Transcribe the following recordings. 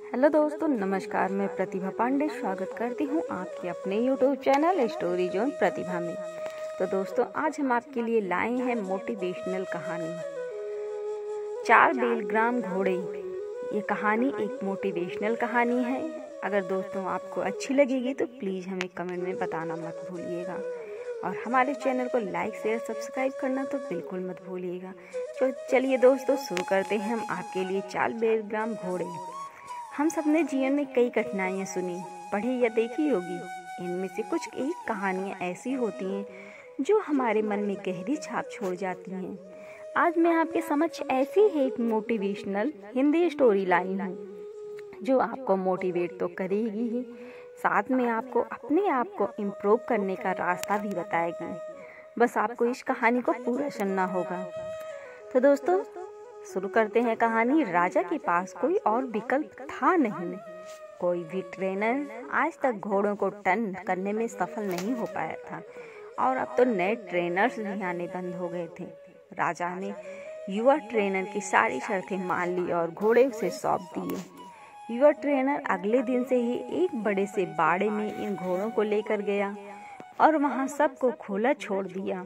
Hello दोस्तों, नमस्कार। मैं प्रतिभा पांडे स्वागत करती हूँ आपके अपने यूट्यूब चैनल स्टोरी जोन प्रतिभा में। तो दोस्तों, आज हम आपके लिए लाए हैं मोटिवेशनल कहानी 4 बेलग्राम घोड़े। ये कहानी एक मोटिवेशनल कहानी है। अगर दोस्तों आपको अच्छी लगेगी तो प्लीज़ हमें कमेंट में बताना मत भूलिएगा, और हमारे चैनल को लाइक शेयर सब्सक्राइब करना तो बिल्कुल मत भूलिएगा। तो चलिए दोस्तों, शुरू करते हैं हम आपके लिए 4 बेलग्राम घोड़े। हम सबने जीवन में कई कठिनाइयाँ सुनी, पढ़ी या देखी होगी। इनमें से कुछ एक कहानियाँ ऐसी होती हैं जो हमारे मन में गहरी छाप छोड़ जाती हैं। आज मैं आपके समक्ष ऐसी ही एक मोटिवेशनल हिंदी स्टोरी लाई हूँ जो आपको मोटिवेट तो करेगी ही, साथ में आपको अपने आप को इम्प्रूव करने का रास्ता भी बताएगी। बस आपको इस कहानी को पूरा सुनना होगा। तो दोस्तों, शुरू करते हैं कहानी। राजा के पास कोई और विकल्प था नहीं। कोई भी ट्रेनर आज तक घोड़ों को टर्न करने में सफल नहीं हो पाया था, और अब तो नए ट्रेनर्स भी आने बंद हो गए थे। राजा ने युवा ट्रेनर की सारी शर्तें मान ली और घोड़े उसे सौंप दिए। युवा ट्रेनर अगले दिन से ही एक बड़े से बाड़े में इन घोड़ों को लेकर गया और वहां सबको खुला छोड़ दिया।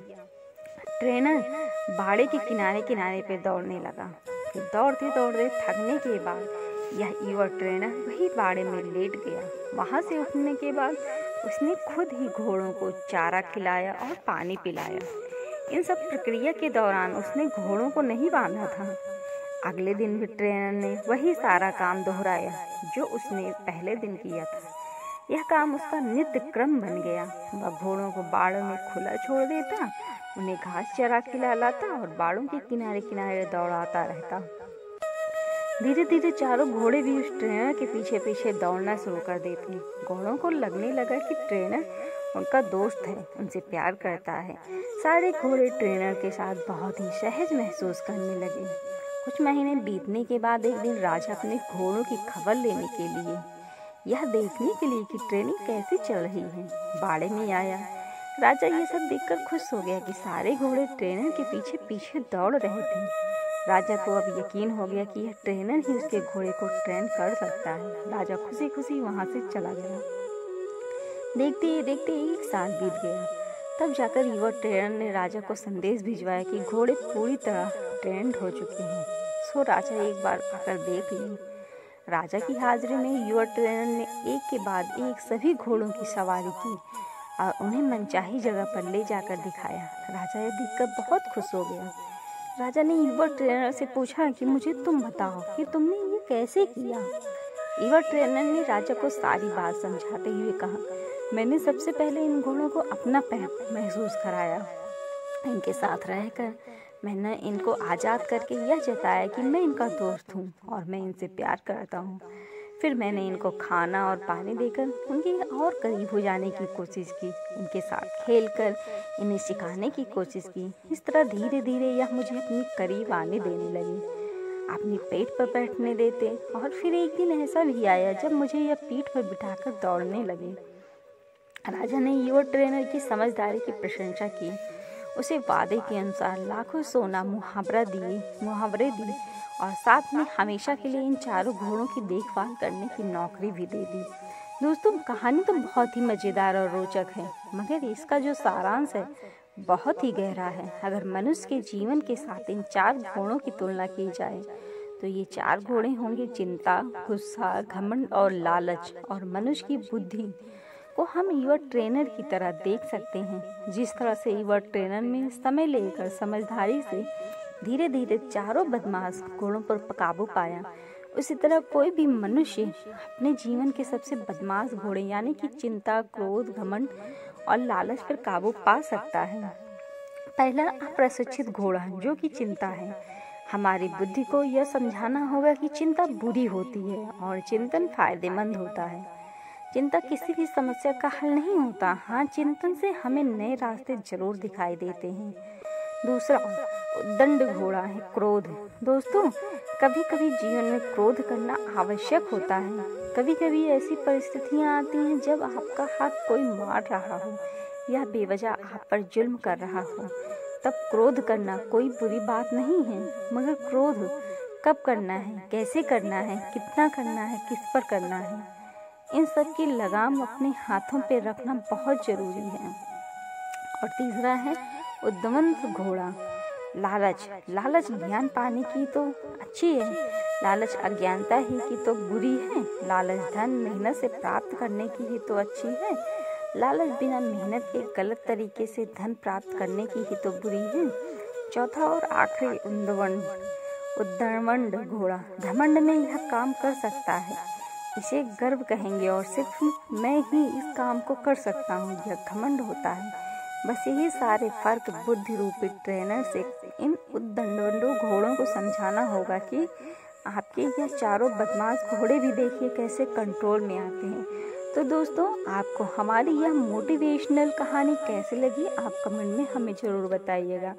ट्रेनर बाड़े के किनारे किनारे पे दौड़ने लगा। फिर दौड़ते दौड़ते थकने के बाद यह युवा ट्रेनर वही बाड़े में लेट गया। वहां से उठने के बाद उसने खुद ही घोड़ों को चारा खिलाया और पानी पिलाया। इन सब प्रक्रिया के दौरान उसने घोड़ों को नहीं बांधा था। अगले दिन भी ट्रेनर ने वही सारा काम दोहराया जो उसने पहले दिन किया था। यह काम उसका नित्य क्रम बन गया। वह घोड़ों को बाड़ों में खुला छोड़ देता, उन्हें घास चरा खिलाता और बाड़ों के किनारे किनारे दौड़ाता रहता। धीरे धीरे चारों घोड़े भी उस ट्रेनर के पीछे पीछे दौड़ना शुरू कर देते। घोड़ों को लगने लगा कि ट्रेनर उनका दोस्त है, उनसे प्यार करता है। सारे घोड़े ट्रेनर के साथ बहुत ही सहज महसूस करने लगे। कुछ महीने बीतने के बाद एक दिन राजा अपने घोड़ों की खबर लेने के लिए, यह देखने के लिए कि ट्रेनिंग कैसी चल रही है, बाड़े में आया। राजा ये सब देखकर खुश हो गया कि सारे घोड़े ट्रेनर के पीछे पीछे दौड़ रहे थे। राजा को अब यकीन हो गया कि यह ट्रेनर ही उसके घोड़े को ट्रेन कर सकता है। राजा खुशी खुशी वहां से चला गया। देखते ही देखते 1 साल बीत गया। तब जाकर युवा ट्रेनर ने राजा को संदेश भिजवाया कि घोड़े पूरी तरह ट्रेंड हो चुके हैं, सो राजा एक बार आकर देख ले। राजा की हाजिरी में युवा ट्रेनर ने एक के बाद एक सभी घोड़ों की सवारी की और उन्हें मनचाही जगह पर ले जाकर दिखाया। राजा यह देखकर बहुत खुश हो गया। राजा ने युवा ट्रेनर से पूछा कि मुझे तुम बताओ कि तुमने ये कैसे किया। युवा ट्रेनर ने राजा को सारी बात समझाते हुए कहा, मैंने सबसे पहले इन घोड़ों को अपना महसूस कराया। इनके साथ रहकर मैंने इनको आज़ाद करके यह जताया कि मैं इनका दोस्त हूँ और मैं इनसे प्यार करता हूँ। फिर मैंने इनको खाना और पानी देकर उनके और करीब हो जाने की कोशिश की। इनके साथ खेलकर इन्हें सिखाने की कोशिश की। इस तरह धीरे धीरे यह मुझे अपनी करीब आने देने लगे, अपनी पेट पर बैठने देते। और फिर एक दिन ऐसा भी आया जब मुझे यह पीठ पर बिठाकर दौड़ने लगे। राजा ने युवा ट्रेनर की समझदारी की प्रशंसा की, उसे वादे के अनुसार लाखों सोना मुहावरे दी और साथ में हमेशा के लिए इन चारों घोड़ों की देखभाल करने की नौकरी भी दे दी। दोस्तों, कहानी तो बहुत ही मज़ेदार और रोचक है, मगर इसका जो सारांश है बहुत ही गहरा है। अगर मनुष्य के जीवन के साथ इन 4 घोड़ों की तुलना की जाए तो ये 4 घोड़े होंगे चिंता, गुस्सा, घमंड और लालच। और मनुष्य की बुद्धि को हम युवा ट्रेनर की तरह देख सकते हैं। जिस तरह से युवा ट्रेनर ने समय लेकर समझदारी से धीरे धीरे चारों बदमाश घोड़ों पर काबू पाया, उसी तरह कोई भी मनुष्य अपने जीवन के सबसे बदमाश घोड़े यानी कि चिंता, क्रोध, घमंड और लालच पर काबू पा सकता है। पहला अप्रशिक्षित घोड़ा जो कि चिंता है। हमारी बुद्धि को यह समझाना होगा कि चिंता बुरी होती है और चिंतन फायदेमंद होता है। चिंता किसी भी समस्या का हल नहीं होता। हाँ, चिंतन से हमें नए रास्ते जरूर दिखाई देते हैं। दूसरा दंड घोड़ा है क्रोध। दोस्तों, कभी कभी जीवन में क्रोध करना आवश्यक होता है। कभी कभी ऐसी परिस्थितियाँ आती हैं जब आपका हाथ कोई मार रहा हो या बेवजह आप पर जुल्म कर रहा हो। तब क्रोध करना कोई बुरी बात नहीं है, मगर क्रोध कब करना है, कैसे करना है, कितना करना है, किस पर करना है, इन सब की लगाम अपने हाथों पे रखना बहुत ज़रूरी है। और तीसरा है उद्दंड घोड़ा। लालच। लालच ज्ञान पाने की तो अच्छी है, लालच अज्ञानता ही की तो बुरी है। लालच धन मेहनत से प्राप्त करने की ही तो अच्छी है, लालच बिना मेहनत के गलत तरीके से धन प्राप्त करने की ही तो बुरी है। चौथा और आखिरी उद्दंड घोड़ा। घमंड में यह काम कर सकता है, इसे गर्व कहेंगे और सिर्फ मैं ही इस काम को कर सकता हूँ, यह घमंड होता है। बस यही सारे फर्क बुद्धि रूपी ट्रेनर से इन उद्दंड घोड़ों को समझाना होगा कि आपके यह चारों बदमाश घोड़े भी देखिए कैसे कंट्रोल में आते हैं। तो दोस्तों, आपको हमारी यह मोटिवेशनल कहानी कैसी लगी आप कमेंट में हमें ज़रूर बताइएगा,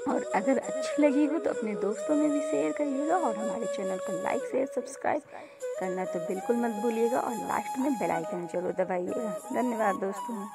और अगर अच्छी लगी हो तो अपने दोस्तों में भी शेयर करिएगा, और हमारे चैनल को लाइक शेयर सब्सक्राइब करना तो बिल्कुल मत भूलिएगा, और लास्ट में बेल आइकन जरूर दबाइएगा। धन्यवाद दोस्तों।